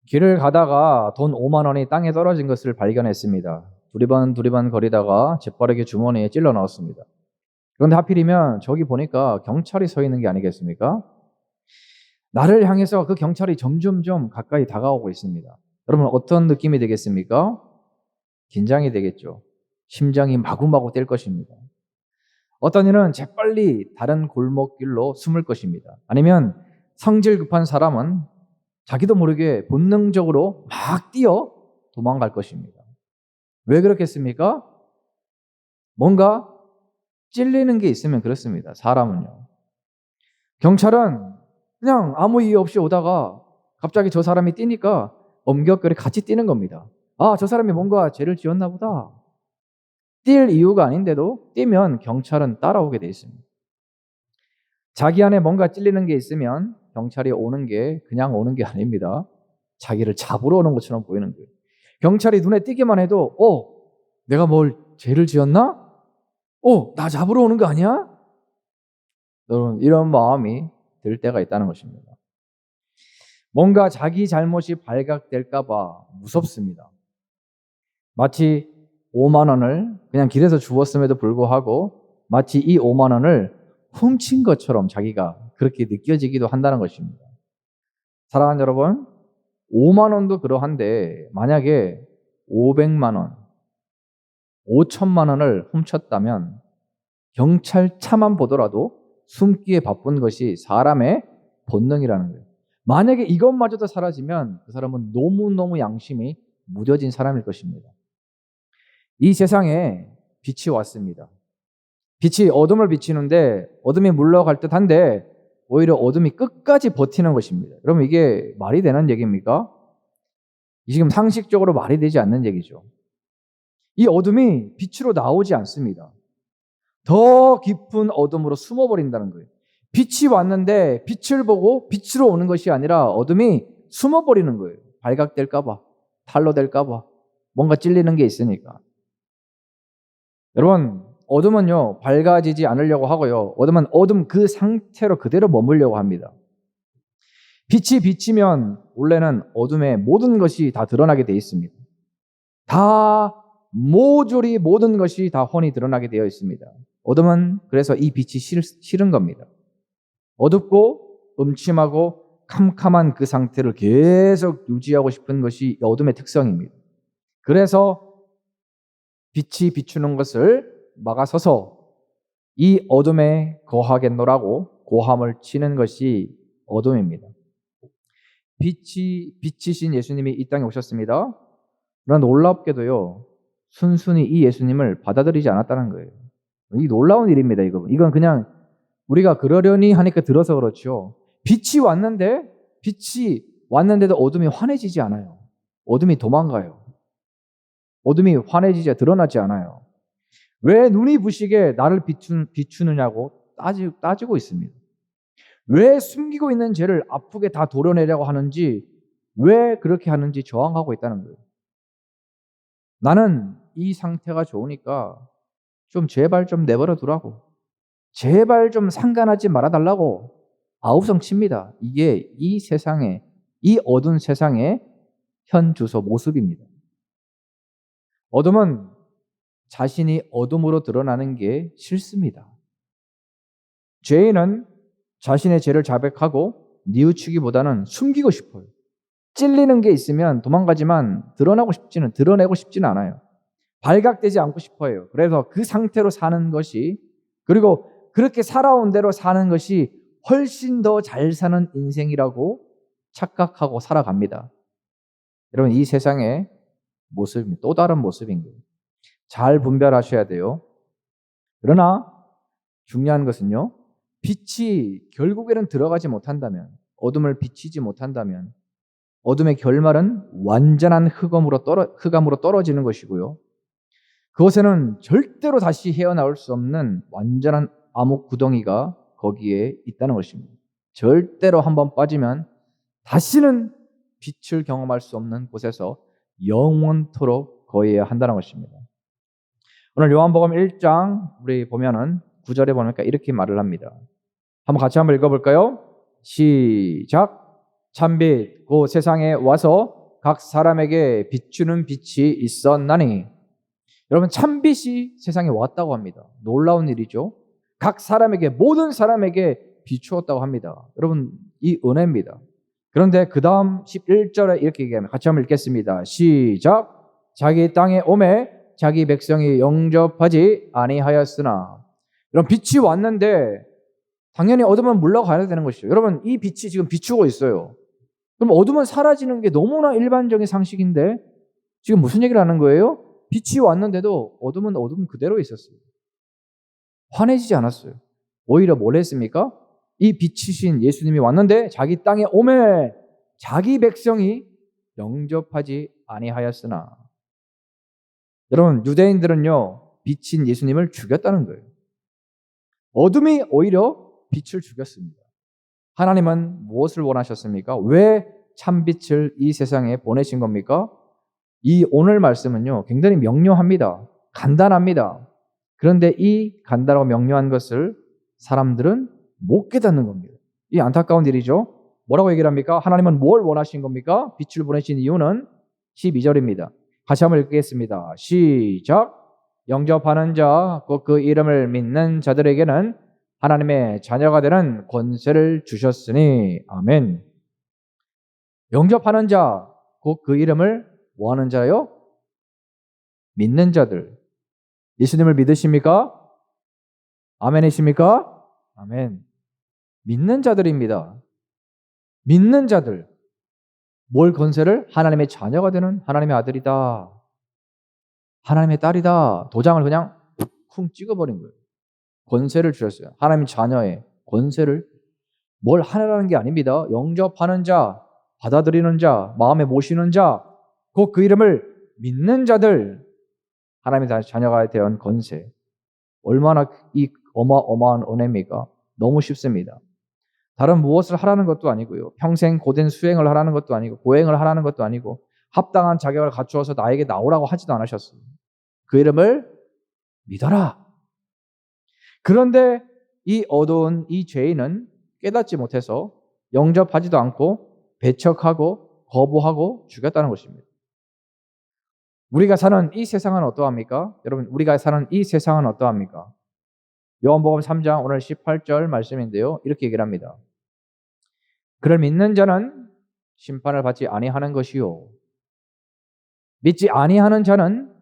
길을 가다가 돈 5만 원이 땅에 떨어진 것을 발견했습니다. 두리번 거리다가 재빠르게 주머니에 찔러 넣었습니다. 그런데 하필이면 저기 보니까 경찰이 서 있는 게 아니겠습니까? 나를 향해서 그 경찰이 점점점 가까이 다가오고 있습니다. 여러분 어떤 느낌이 되겠습니까? 긴장이 되겠죠. 심장이 마구마구 뛸 것입니다. 어떤 이는 재빨리 다른 골목길로 숨을 것입니다. 아니면 성질 급한 사람은 자기도 모르게 본능적으로 막 뛰어 도망갈 것입니다. 왜 그렇겠습니까? 뭔가 찔리는 게 있으면 그렇습니다. 사람은요. 경찰은 그냥 아무 이유 없이 오다가 갑자기 저 사람이 뛰니까 엄격하게 같이 뛰는 겁니다. 아, 저 사람이 뭔가 죄를 지었나 보다. 뛸 이유가 아닌데도 뛰면 경찰은 따라오게 돼 있습니다. 자기 안에 뭔가 찔리는 게 있으면 경찰이 오는 게 그냥 오는 게 아닙니다. 자기를 잡으러 오는 것처럼 보이는 거예요. 경찰이 눈에 띄기만 해도 내가 뭘 죄를 지었나? 나 잡으러 오는 거 아니야? 여러분 이런 마음이 들 때가 있다는 것입니다. 뭔가 자기 잘못이 발각될까 봐 무섭습니다. 마치 5만 원을 그냥 길에서 주웠음에도 불구하고 마치 이 5만 원을 훔친 것처럼 자기가 그렇게 느껴지기도 한다는 것입니다. 사랑하는 여러분, 5만 원도 그러한데 만약에 500만 원, 5천만 원을 훔쳤다면 경찰차만 보더라도 숨기에 바쁜 것이 사람의 본능이라는 거예요. 만약에 이것마저도 사라지면 그 사람은 너무너무 양심이 무뎌진 사람일 것입니다. 이 세상에 빛이 왔습니다. 빛이 어둠을 비치는데 어둠이 물러갈 듯한데 오히려 어둠이 끝까지 버티는 것입니다. 여러분 이게 말이 되는 얘기입니까? 지금 상식적으로 말이 되지 않는 얘기죠. 이 어둠이 빛으로 나오지 않습니다. 더 깊은 어둠으로 숨어버린다는 거예요. 빛이 왔는데 빛을 보고 빛으로 오는 것이 아니라 어둠이 숨어버리는 거예요. 발각될까봐, 탈로 될까봐, 뭔가 찔리는 게 있으니까. 여러분 어둠은요 밝아지지 않으려고 하고요, 어둠은 어둠 그 상태로 그대로 머물려고 합니다. 빛이 비치면 원래는 어둠의 모든 것이 다 드러나게 되어 있습니다. 다 모조리 모든 것이 다 훤히 드러나게 되어 있습니다. 어둠은 그래서 이 빛이 싫은 겁니다. 어둡고 음침하고 캄캄한 그 상태를 계속 유지하고 싶은 것이 어둠의 특성입니다. 그래서 빛이 비추는 것을 막아서서 이 어둠에 거하겠노라고 고함을 치는 것이 어둠입니다. 빛이신 예수님이 이 땅에 오셨습니다. 그러나 놀랍게도요, 순순히 이 예수님을 받아들이지 않았다는 거예요. 이 놀라운 일입니다. 이건 그냥 우리가 그러려니 하니까 들어서 그렇죠. 빛이 왔는데도 어둠이 환해지지 않아요. 어둠이 도망가요. 어둠이 환해지지 드러나지 않아요. 왜 눈이 부시게 나를 비추느냐고 따지고 있습니다. 왜 숨기고 있는 죄를 아프게 다 도려내려고 하는지, 왜 그렇게 하는지 저항하고 있다는 거예요. 나는 이 상태가 좋으니까 좀 제발 좀 내버려 두라고, 제발 좀 상관하지 말아달라고 아우성 칩니다. 이게 이 세상의, 이 어두운 세상의 현 주소 모습입니다. 어둠은 자신이 어둠으로 드러나는 게 싫습니다. 죄인은 자신의 죄를 자백하고 뉘우치기보다는 숨기고 싶어요. 찔리는 게 있으면 도망가지만 드러내고 싶지는 않아요. 발각되지 않고 싶어요. 그래서 그 상태로 사는 것이, 그리고 그렇게 살아온 대로 사는 것이 훨씬 더 잘 사는 인생이라고 착각하고 살아갑니다. 여러분 이 세상의 모습이 또 다른 모습인 거예요. 잘 분별하셔야 돼요. 그러나 중요한 것은요, 빛이 결국에는 들어가지 못한다면, 어둠을 비치지 못한다면 어둠의 결말은 완전한 흑암으로 떨어지는 것이고요, 그것에는 절대로 다시 헤어나올 수 없는 완전한 암흑 구덩이가 거기에 있다는 것입니다. 절대로 한번 빠지면 다시는 빛을 경험할 수 없는 곳에서 영원토록 거해야 한다는 것입니다. 오늘 요한복음 1장 우리 보면은 9절에 보니까 이렇게 말을 합니다. 한번 같이 읽어볼까요? 시작. 참빛 그 세상에 와서 각 사람에게 비추는 빛이 있었나니. 여러분, 참빛이 세상에 왔다고 합니다. 놀라운 일이죠. 각 사람에게, 모든 사람에게 비추었다고 합니다. 여러분, 이 은혜입니다. 그런데 그 다음 11절에 이렇게 얘기합니다. 같이 한번 읽겠습니다. 시작. 자기 땅에 오매 자기 백성이 영접하지 아니하였으나. 여러분, 빛이 왔는데 당연히 어둠은 물러가야 되는 것이죠. 여러분, 이 빛이 지금 비추고 있어요. 그럼 어둠은 사라지는 게 너무나 일반적인 상식인데 지금 무슨 얘기를 하는 거예요? 빛이 왔는데도 어둠은 어둠 그대로 있었어요. 환해지지 않았어요. 오히려 뭘 했습니까? 이 빛이신 예수님이 왔는데 자기 땅에 오매 자기 백성이 영접하지 아니하였으나. 여러분, 유대인들은요, 빛인 예수님을 죽였다는 거예요. 어둠이 오히려 빛을 죽였습니다. 하나님은 무엇을 원하셨습니까? 왜 참빛을 이 세상에 보내신 겁니까? 이 오늘 말씀은요, 굉장히 명료합니다. 간단합니다. 그런데 이 간단하고 명료한 것을 사람들은 못 깨닫는 겁니다. 이 안타까운 일이죠. 뭐라고 얘기를 합니까? 하나님은 뭘 원하신 겁니까? 빛을 보내신 이유는 12절입니다. 같이 한번 읽겠습니다. 시작. 영접하는 자, 곧 그 이름을 믿는 자들에게는 하나님의 자녀가 되는 권세를 주셨으니. 아멘. 영접하는 자, 곧 그 이름을 뭐 하는 자요? 믿는 자들. 예수님을 믿으십니까? 아멘이십니까? 아멘. 믿는 자들입니다. 믿는 자들. 뭘 권세를? 하나님의 자녀가 되는 하나님의 아들이다. 하나님의 딸이다. 도장을 그냥 쿵 찍어버린 거예요. 권세를 주셨어요. 하나님의 자녀의 권세를. 뭘 하라는 게 아닙니다. 영접하는 자, 받아들이는 자, 마음에 모시는 자, 곧 그 이름을 믿는 자들, 하나님의 자녀가 되는 권세. 얼마나 이 어마어마한 은혜입니까? 너무 쉽습니다. 다른 무엇을 하라는 것도 아니고요. 평생 고된 수행을 하라는 것도 아니고, 고행을 하라는 것도 아니고, 합당한 자격을 갖추어서 나에게 나오라고 하지도 않으셨어요. 그 이름을 믿어라. 그런데 이 어두운 이 죄인은 깨닫지 못해서 영접하지도 않고 배척하고 거부하고 죽였다는 것입니다. 우리가 사는 이 세상은 어떠합니까? 여러분, 우리가 사는 이 세상은 어떠합니까? 요한복음 3장 오늘 18절 말씀인데요. 이렇게 얘기를 합니다. 그를 믿는 자는 심판을 받지 아니하는 것이요, 믿지 아니하는 자는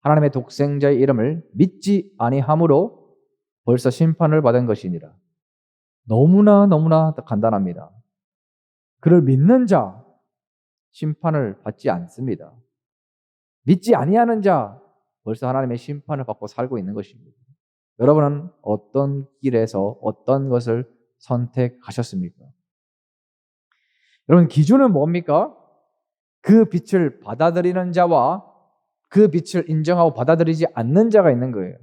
하나님의 독생자의 이름을 믿지 아니함으로 벌써 심판을 받은 것이니라. 너무나 간단합니다. 그를 믿는 자 심판을 받지 않습니다. 믿지 아니하는 자 벌써 하나님의 심판을 받고 살고 있는 것입니다. 여러분은 어떤 길에서 어떤 것을 선택하셨습니까? 여러분, 기준은 뭡니까? 그 빛을 받아들이는 자와 그 빛을 인정하고 받아들이지 않는 자가 있는 거예요.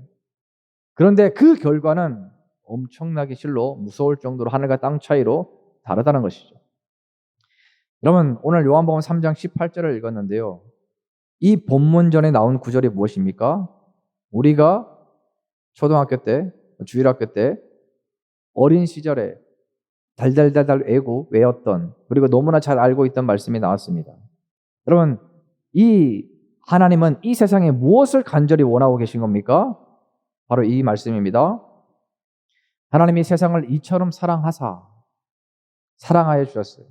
그런데 그 결과는 엄청나게 실로 무서울 정도로 하늘과 땅 차이로 다르다는 것이죠. 여러분, 오늘 요한복음 3장 18절을 읽었는데요. 이 본문 전에 나온 구절이 무엇입니까? 우리가 초등학교 때, 주일학교 때 어린 시절에 달달달달 외웠던, 그리고 너무나 잘 알고 있던 말씀이 나왔습니다. 여러분, 이 하나님은 이 세상에 무엇을 간절히 원하고 계신 겁니까? 바로 이 말씀입니다. 하나님이 세상을 이처럼 사랑하여 주셨어요.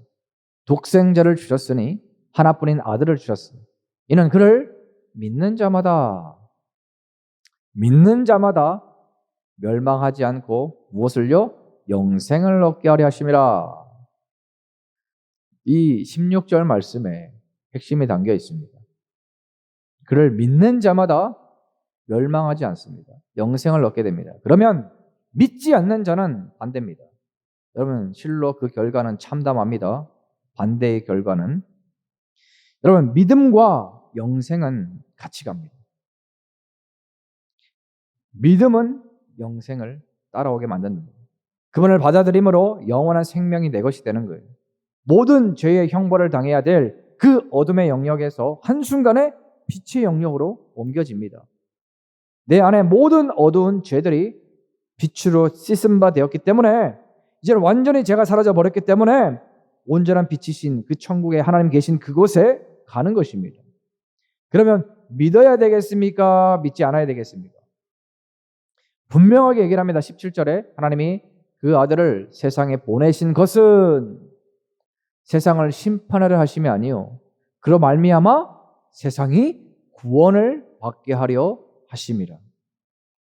독생자를 주셨으니 하나뿐인 아들을 주셨어요. 이는 그를 믿는 자마다 멸망하지 않고 무엇을요? 영생을 얻게 하려 하심이라. 이 16절 말씀에 핵심이 담겨 있습니다. 그를 믿는 자마다 멸망하지 않습니다. 영생을 얻게 됩니다. 그러면 믿지 않는 자는 반대입니다. 여러분, 실로 그 결과는 참담합니다. 반대의 결과는. 여러분, 믿음과 영생은 같이 갑니다. 믿음은 영생을 따라오게 만듭니다. 그분을 받아들임으로 영원한 생명이 내 것이 되는 거예요. 모든 죄의 형벌을 당해야 될 그 어둠의 영역에서 한순간에 빛의 영역으로 옮겨집니다. 내 안에 모든 어두운 죄들이 빛으로 씻음 바 되었기 때문에 이제는 완전히 죄가 사라져 버렸기 때문에 온전한 빛이신 그 천국에 하나님 계신 그곳에 가는 것입니다. 그러면 믿어야 되겠습니까? 믿지 않아야 되겠습니까? 분명하게 얘기를 합니다. 17절에 하나님이 그 아들을 세상에 보내신 것은 세상을 심판하려 하심이 아니요 그로 말미암아 세상이 구원을 받게 하려 하심이라.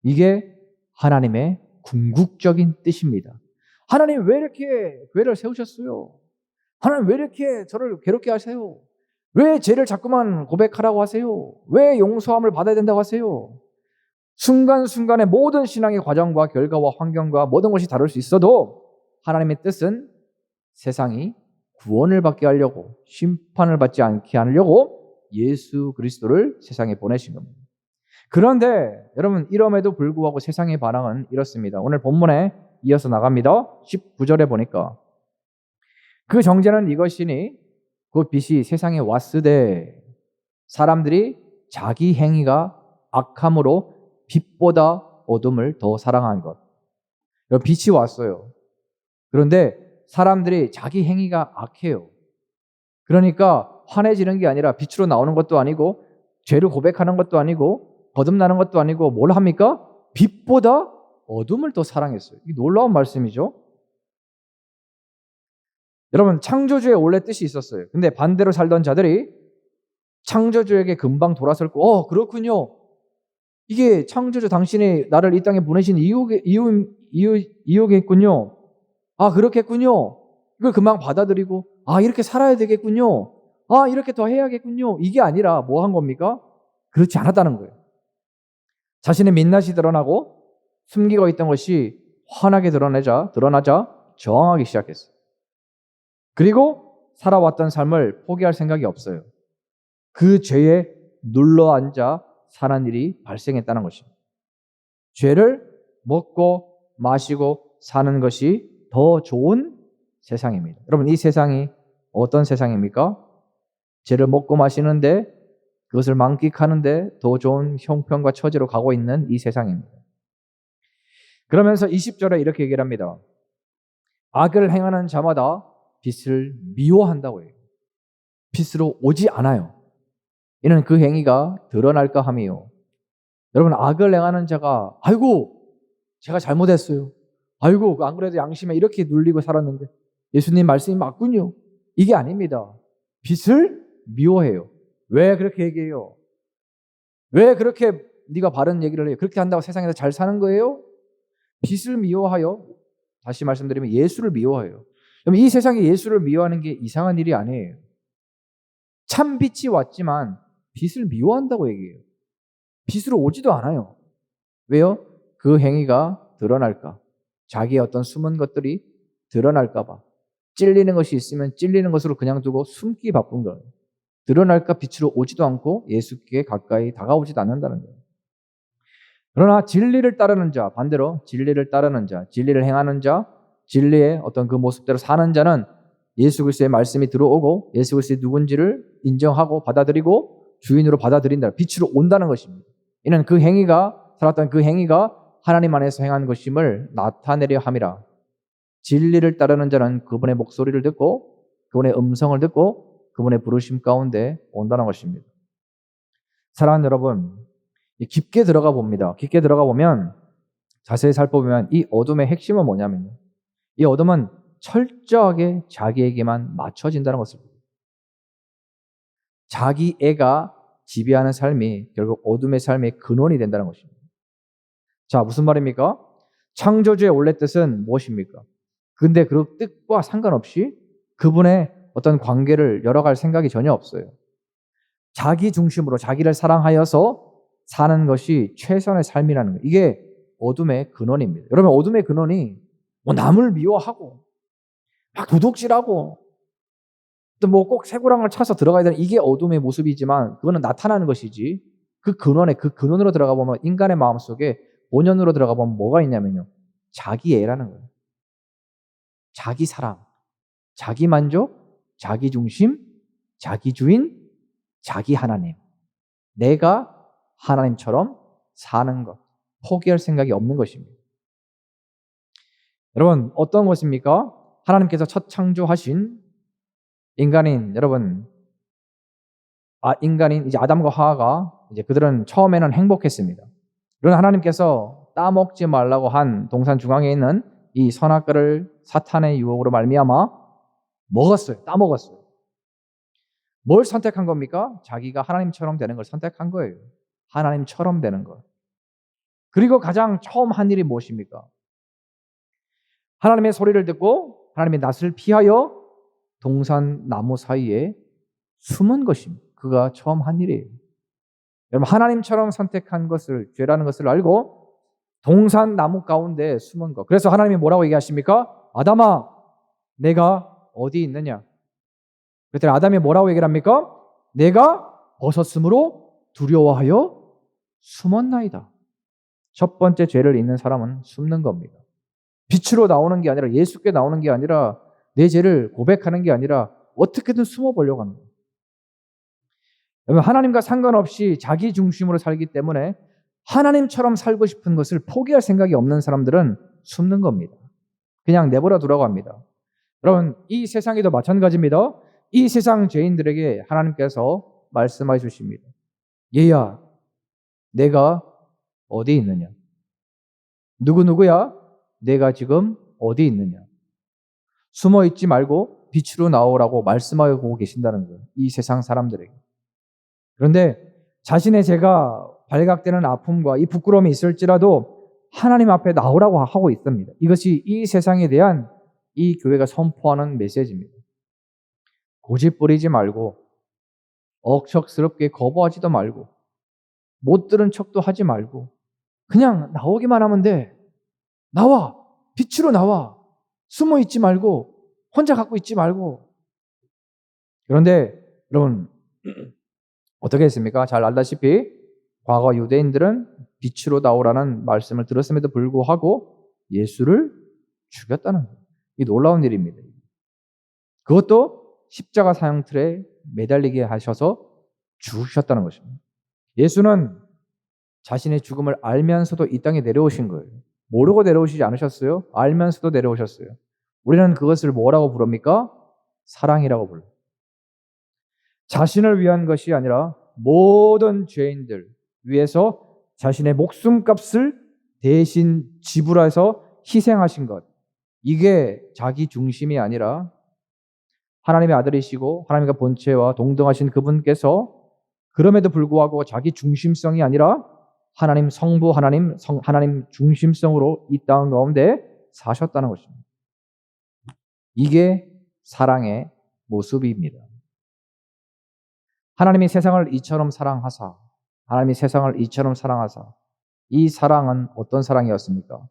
이게 하나님의 궁극적인 뜻입니다. 하나님 왜 이렇게 교회를 세우셨어요? 하나님 왜 이렇게 저를 괴롭게 하세요? 왜 죄를 자꾸만 고백하라고 하세요? 왜 용서함을 받아야 된다고 하세요? 순간순간의 모든 신앙의 과정과 결과와 환경과 모든 것이 다를 수 있어도 하나님의 뜻은 세상이 구원을 받게 하려고, 심판을 받지 않게 하려고 예수 그리스도를 세상에 보내신 겁니다. 그런데 여러분, 이럼에도 불구하고 세상의 반응은 이렇습니다. 오늘 본문에 이어서 나갑니다. 19절에 보니까 그 정죄는 이것이니 그 빛이 세상에 왔으되 사람들이 자기 행위가 악함으로 빛보다 어둠을 더 사랑한 것. 빛이 왔어요. 그런데 사람들이 자기 행위가 악해요. 그러니까 환해지는 게 아니라 빛으로 나오는 것도 아니고 죄를 고백하는 것도 아니고 거듭나는 것도 아니고 뭘 합니까? 빛보다 어둠을 더 사랑했어요. 이 놀라운 말씀이죠. 여러분, 창조주의 원래 뜻이 있었어요. 근데 반대로 살던 자들이 창조주에게 금방 돌아섰고, 그렇군요. 이게 창조주 당신이 나를 이 땅에 보내신 이유겠군요. 그렇겠군요. 이걸 금방 받아들이고, 이렇게 살아야 되겠군요. 이렇게 더 해야겠군요. 이게 아니라 뭐 한 겁니까? 그렇지 않았다는 거예요. 자신의 민낯이 드러나고 숨기고 있던 것이 환하게 드러나자 저항하기 시작했어요. 그리고 살아왔던 삶을 포기할 생각이 없어요. 그 죄에 눌러앉아 사는 일이 발생했다는 것입니다. 죄를 먹고 마시고 사는 것이 더 좋은 세상입니다. 여러분, 이 세상이 어떤 세상입니까? 죄를 먹고 마시는데 그것을 만끽하는데 더 좋은 형편과 처지로 가고 있는 이 세상입니다. 그러면서 20절에 이렇게 얘기를 합니다. 악을 행하는 자마다 빛을 미워한다고 해요. 빛으로 오지 않아요. 이는 그 행위가 드러날까 함이요. 여러분, 악을 행하는 자가 아이고 제가 잘못했어요. 아이고 안 그래도 양심에 이렇게 눌리고 살았는데 예수님 말씀이 맞군요. 이게 아닙니다. 빛을 미워해요. 왜 그렇게 얘기해요? 왜 그렇게 네가 바른 얘기를 해요? 그렇게 한다고 세상에서 잘 사는 거예요? 빛을 미워하여, 다시 말씀드리면 예수를 미워해요. 그럼 이 세상에 예수를 미워하는 게 이상한 일이 아니에요. 참 빛이 왔지만 빛을 미워한다고 얘기해요. 빛으로 오지도 않아요. 왜요? 그 행위가 드러날까? 자기의 어떤 숨은 것들이 드러날까 봐. 찔리는 것이 있으면 찔리는 것으로 그냥 두고 숨기 바쁜 거예요. 드러날까 빛으로 오지도 않고 예수께 가까이 다가오지도 않는다는 거예요. 그러나 진리를 따르는 자, 반대로 진리를 따르는 자, 진리를 행하는 자, 진리의 어떤 그 모습대로 사는 자는 예수 그리스도의 말씀이 들어오고 예수 그리스도의 누군지를 인정하고 받아들이고 주인으로 받아들인다. 빛으로 온다는 것입니다. 이는 그 행위가, 살았던 그 행위가 하나님 안에서 행한 것임을 나타내려 함이라. 진리를 따르는 자는 그분의 목소리를 듣고 그분의 음성을 듣고 그분의 부르심 가운데 온다는 것입니다. 사랑하는 여러분, 깊게 들어가 봅니다. 깊게 들어가 보면 자세히 살펴보면 이 어둠의 핵심은 뭐냐면요. 이 어둠은 철저하게 자기에게만 맞춰진다는 것입니다. 자기애가 지배하는 삶이 결국 어둠의 삶의 근원이 된다는 것입니다. 자, 무슨 말입니까? 창조주의 원래 뜻은 무엇입니까? 근데 그 뜻과 상관없이 그분의 어떤 관계를 열어갈 생각이 전혀 없어요. 자기 중심으로 자기를 사랑하여서 사는 것이 최선의 삶이라는 거예요. 이게 어둠의 근원입니다. 여러분, 어둠의 근원이 뭐 남을 미워하고 막 도둑질하고 또 뭐 꼭 쇠고랑을 차서 들어가야 되는 이게 어둠의 모습이지만 그거는 나타나는 것이지 그 근원으로 들어가 보면 인간의 마음속에 본연으로 들어가 보면 뭐가 있냐면요. 자기애라는 거예요. 자기 사랑, 자기 만족, 자기 중심, 자기 주인, 자기 하나님. 내가 하나님처럼 사는 것. 포기할 생각이 없는 것입니다. 여러분, 어떤 것입니까? 하나님께서 첫 창조하신 여러분, 인간인 이제 아담과 하와가 이제 그들은 처음에는 행복했습니다. 그러나 하나님께서 따먹지 말라고 한 동산 중앙에 있는 이 선악과를 사탄의 유혹으로 말미암아 먹었어요. 따먹었어요. 뭘 선택한 겁니까? 자기가 하나님처럼 되는 걸 선택한 거예요. 하나님처럼 되는 것. 그리고 가장 처음 한 일이 무엇입니까? 하나님의 소리를 듣고 하나님의 낯을 피하여 동산 나무 사이에 숨은 것입니다. 그가 처음 한 일이에요. 여러분, 하나님처럼 선택한 것을, 죄라는 것을 알고 동산 나무 가운데 숨은 것. 그래서 하나님이 뭐라고 얘기하십니까? 아담아, 내가 어디 있느냐? 그랬더니 아담이 뭐라고 얘기를 합니까? 내가 벗었으므로 두려워하여 숨었나이다. 첫 번째 죄를 잊는 사람은 숨는 겁니다. 빛으로 나오는 게 아니라, 예수께 나오는 게 아니라, 내 죄를 고백하는 게 아니라 어떻게든 숨어보려고 하는 거예요. 하나님과 상관없이 자기 중심으로 살기 때문에 하나님처럼 살고 싶은 것을 포기할 생각이 없는 사람들은 숨는 겁니다. 그냥 내버려 두라고 합니다. 여러분, 이 세상에도 마찬가지입니다. 이 세상 죄인들에게 하나님께서 말씀해 주십니다. 얘야, 내가 어디 있느냐? 누구누구야? 내가 지금 어디 있느냐? 숨어 있지 말고 빛으로 나오라고 말씀하고 계신다는 거예요. 이 세상 사람들에게. 그런데 자신의 죄가 발각되는 아픔과 이 부끄러움이 있을지라도 하나님 앞에 나오라고 하고 있습니다. 이것이 이 세상에 대한 이 교회가 선포하는 메시지입니다. 고집 부리지 말고, 억척스럽게 거부하지도 말고, 못 들은 척도 하지 말고, 그냥 나오기만 하면 돼. 나와! 빛으로 나와! 숨어 있지 말고, 혼자 갖고 있지 말고. 그런데 여러분, 어떻게 했습니까? 잘 알다시피 과거 유대인들은 빛으로 나오라는 말씀을 들었음에도 불구하고 예수를 죽였다는 거예요. 이 놀라운 일입니다. 그것도 십자가 사형틀에 매달리게 하셔서 죽으셨다는 것입니다. 예수는 자신의 죽음을 알면서도 이 땅에 내려오신 거예요. 모르고 내려오시지 않으셨어요? 알면서도 내려오셨어요. 우리는 그것을 뭐라고 부릅니까? 사랑이라고 불러요. 자신을 위한 것이 아니라 모든 죄인들 위해서 자신의 목숨값을 대신 지불해서 희생하신 것. 이게 자기 중심이 아니라 하나님의 아들이시고 하나님과 본체와 동등하신 그분께서 그럼에도 불구하고 자기 중심성이 아니라 하나님 성부, 하나님 중심성으로 이 땅 가운데 사셨다는 것입니다. 이게 사랑의 모습입니다. 하나님이 세상을 이처럼 사랑하사, 하나님이 세상을 이처럼 사랑하사, 이 사랑은 어떤 사랑이었습니까?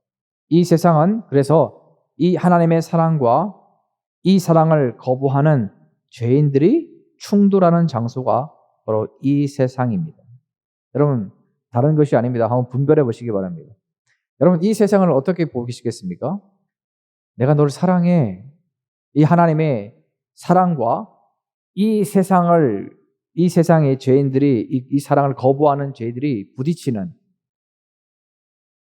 이 세상은 그래서 이 하나님의 사랑과 이 사랑을 거부하는 죄인들이 충돌하는 장소가 바로 이 세상입니다. 여러분, 다른 것이 아닙니다. 한번 분별해 보시기 바랍니다. 여러분, 이 세상을 어떻게 보시겠습니까? 내가 너를 사랑해. 이 하나님의 사랑과 이 세상의 죄인들이, 이 사랑을 거부하는 죄인들이 부딪히는,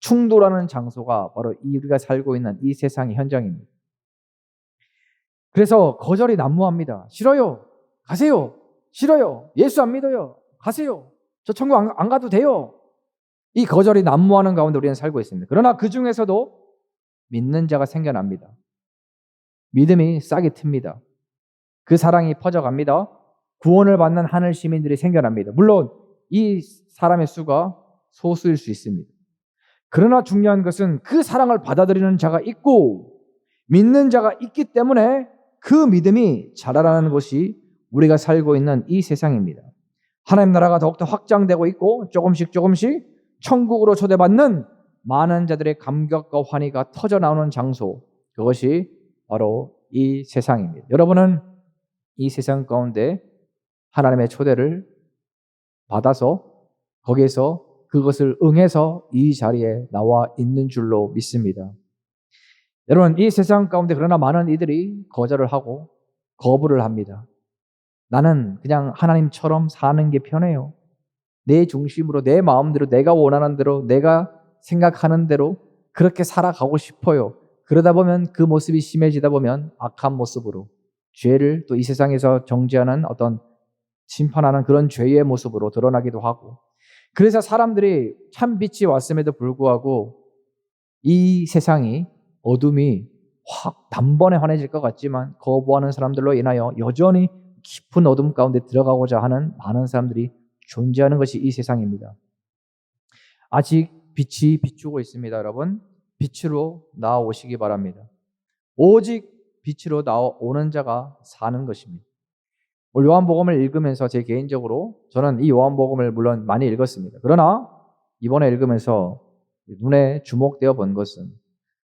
충돌하는 장소가 바로 우리가 살고 있는 이 세상의 현장입니다. 그래서 거절이 난무합니다. 싫어요. 가세요. 싫어요. 예수 안 믿어요. 가세요. 저 천국 안 가도 돼요. 이 거절이 난무하는 가운데 우리는 살고 있습니다. 그러나 그 중에서도 믿는 자가 생겨납니다. 믿음이 싹이 틉니다. 그 사랑이 퍼져갑니다. 구원을 받는 하늘 시민들이 생겨납니다. 물론 이 사람의 수가 소수일 수 있습니다. 그러나 중요한 것은 그 사랑을 받아들이는 자가 있고 믿는 자가 있기 때문에 그 믿음이 자라나는 것이 우리가 살고 있는 이 세상입니다. 하나님 나라가 더욱더 확장되고 있고 조금씩 천국으로 초대받는 많은 자들의 감격과 환희가 터져나오는 장소, 그것이 바로 이 세상입니다. 여러분은 이 세상 가운데 하나님의 초대를 받아서 거기에서 그것을 응해서 이 자리에 나와 있는 줄로 믿습니다. 여러분, 이 세상 가운데 그러나 많은 이들이 거절을 하고 거부를 합니다. 나는 그냥 하나님처럼 사는 게 편해요. 내 중심으로, 내 마음대로, 내가 원하는 대로, 내가 생각하는 대로 그렇게 살아가고 싶어요. 그러다 보면 그 모습이 심해지다 보면 악한 모습으로, 죄를 또 이 세상에서 정죄하는 어떤 심판하는 그런 죄의 모습으로 드러나기도 하고, 그래서 사람들이 참 빛이 왔음에도 불구하고 이 세상이 어둠이 확 단번에 환해질 것 같지만 거부하는 사람들로 인하여 여전히 깊은 어둠 가운데 들어가고자 하는 많은 사람들이 존재하는 것이 이 세상입니다. 아직 빛이 비추고 있습니다. 여러분, 빛으로 나오시기 바랍니다. 오직 빛으로 나오는 자가 사는 것입니다. 오늘 요한복음을 읽으면서 제 개인적으로 저는 이 요한복음을 물론 많이 읽었습니다. 그러나 이번에 읽으면서 눈에 주목되어 본 것은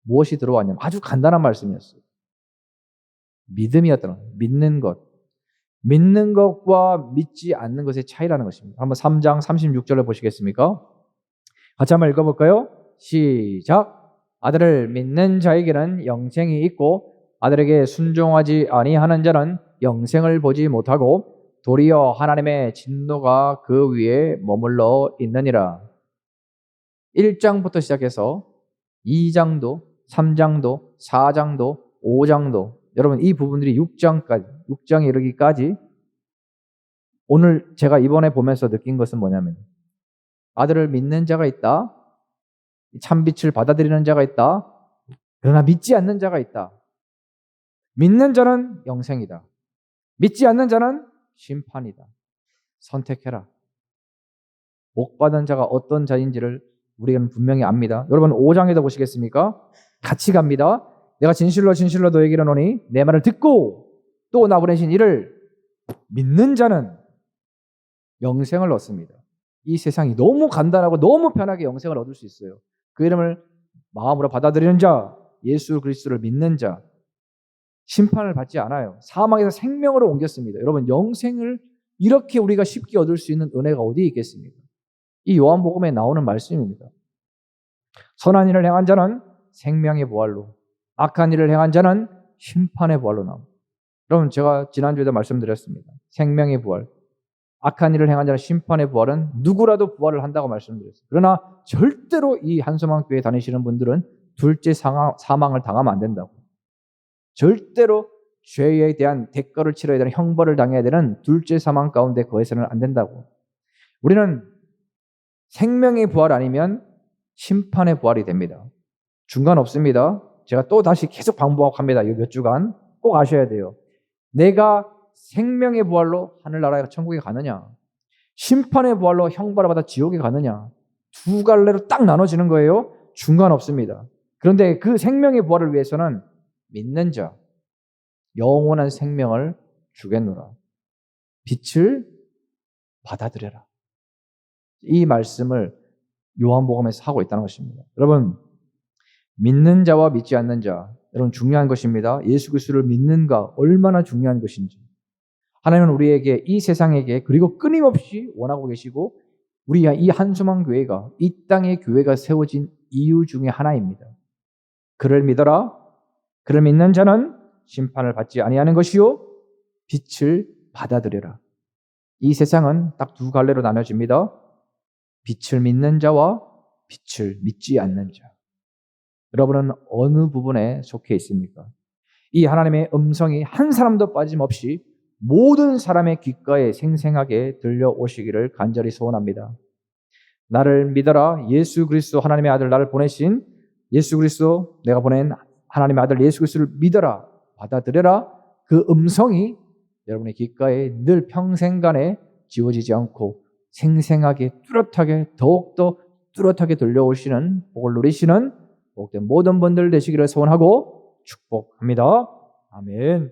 무엇이 들어왔냐면 아주 간단한 말씀이었어요. 믿음이었던 거예요. 믿는 것. 믿는 것과 믿지 않는 것의 차이라는 것입니다. 한번 3장 36절을 보시겠습니까? 같이 한번 읽어볼까요? 시작. 아들을 믿는 자에게는 영생이 있고 아들에게 순종하지 아니하는 자는 영생을 보지 못하고 도리어 하나님의 진노가 그 위에 머물러 있느니라. 1장부터 시작해서 2장도 3장도 4장도 5장도 여러분 이 부분들이 6장에 이르기까지 오늘 제가 이번에 보면서 느낀 것은 뭐냐면 아들을 믿는 자가 있다. 참빛을 받아들이는 자가 있다. 그러나 믿지 않는 자가 있다. 믿는 자는 영생이다. 믿지 않는 자는 심판이다. 선택해라. 복받은 자가 어떤 자인지를 우리는 분명히 압니다. 여러분 5장에도 보시겠습니까? 같이 갑니다. 내가 진실로 진실로 너에게 이르노니 내 말을 듣고 또 나 보내신 이를 믿는 자는 영생을 얻습니다. 이 세상이 너무 간단하고 너무 편하게 영생을 얻을 수 있어요. 그 이름을 마음으로 받아들이는 자, 예수 그리스도를 믿는 자, 심판을 받지 않아요. 사망에서 생명으로 옮겼습니다. 여러분 영생을 이렇게 우리가 쉽게 얻을 수 있는 은혜가 어디에 있겠습니까? 이 요한복음에 나오는 말씀입니다. 선한 일을 행한 자는 생명의 부활로, 악한 일을 행한 자는 심판의 부활로 나옵니다. 여러분 제가 지난주에도 말씀드렸습니다. 생명의 부활, 악한 일을 행한 자는 심판의 부활은 누구라도 부활을 한다고 말씀드렸어요. 그러나 절대로 이 한소망 교회 다니시는 분들은 둘째 사망을 당하면 안 된다고. 절대로 죄에 대한 대가를 치러야 되는 형벌을 당해야 되는 둘째 사망 가운데 거해서는 안 된다고. 우리는 생명의 부활 아니면 심판의 부활이 됩니다. 중간 없습니다. 제가 또 다시 계속 반복합니다. 이 몇 주간 꼭 아셔야 돼요. 내가 생명의 부활로 하늘나라에 천국에 가느냐, 심판의 부활로 형벌을 받아 지옥에 가느냐, 두 갈래로 딱 나눠지는 거예요. 중간 없습니다. 그런데 그 생명의 부활을 위해서는 믿는 자, 영원한 생명을 주겠노라. 빛을 받아들여라. 이 말씀을 요한복음에서 하고 있다는 것입니다. 여러분, 믿는 자와 믿지 않는 자, 여러분 중요한 것입니다. 예수 그리스도를 믿는가 얼마나 중요한 것인지. 하나님은 우리에게 이 세상에게 그리고 끊임없이 원하고 계시고 우리 이 한소망 교회가 이 땅의 교회가 세워진 이유 중에 하나입니다. 그를 믿어라. 그를 믿는 자는 심판을 받지 아니하는 것이요 빛을 받아들여라. 이 세상은 딱 두 갈래로 나눠집니다. 빛을 믿는 자와 빛을 믿지 않는 자. 여러분은 어느 부분에 속해 있습니까? 이 하나님의 음성이 한 사람도 빠짐없이 모든 사람의 귓가에 생생하게 들려오시기를 간절히 소원합니다. 나를 믿어라. 예수 그리스도 하나님의 아들 나를 보내신 예수 그리스도 내가 보낸 하나님의 아들 예수 그리스도를 믿어라. 받아들여라. 그 음성이 여러분의 귓가에 늘 평생간에 지워지지 않고 생생하게 뚜렷하게 더욱더 뚜렷하게 들려오시는 복을 누리시는 복된 모든 분들 되시기를 소원하고 축복합니다. 아멘.